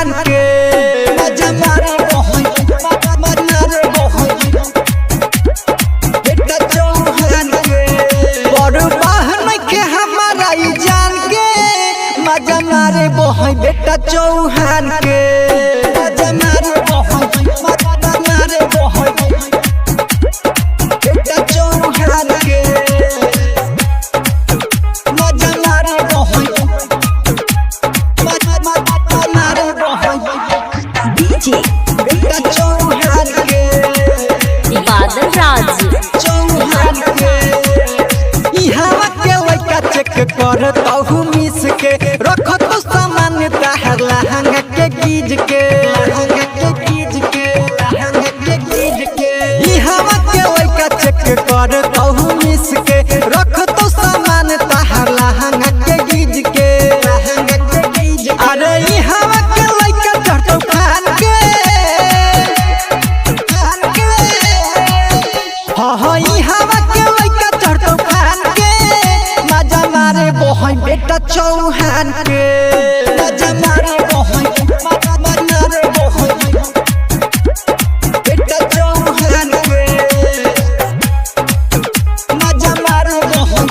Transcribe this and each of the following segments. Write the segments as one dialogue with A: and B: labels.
A: चौहान के मजा मारे बहन बेटा चौहान के बड़ बहन के हमारा ई जान के मजा मारे बहन बेटा चौहान के मजा मारे बहन बेटा चौहान के मजा मारे बहन
B: डीजे
A: बेटा चौहान के
B: बादल राज
A: चौहान के इहां के लइका चेक कर तहु मिस के रख तो सामान ताहर लहंगा के गीज के इहां के लइका चेक कर तहु मिस के रख तो सामान ताहर लहंगा के गीज के अरे इहां के लइका चढ़तो खान के हाँ इहां के लइका चढ़तो खान के मजा मारे बहन बेटा चौहान के मजा मारे बहन बेटा चौहान के मजा मारे बहन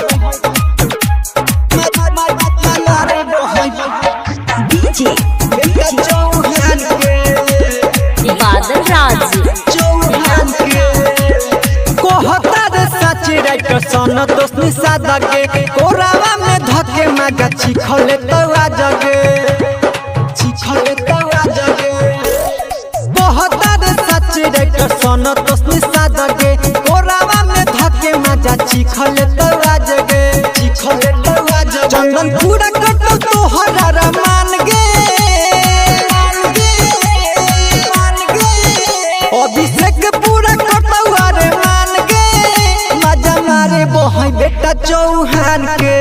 B: डीजे
A: बेटा चौहान के
B: बादल राज
A: चौहान के कोहता रे सच राइटर सन दोस्ती सादा के कोरावा में धके मागा छिखले तो आ जगे कोहता रे सच राइटर सन दोस्ती सादा के कोरावा में धके मागा छिखले तो आ जगे चंदन पूरा कटो तो हरा मान गे अभिषेक पूरा कटो रे मान गे मजा मारे बहन बेटा चौहान के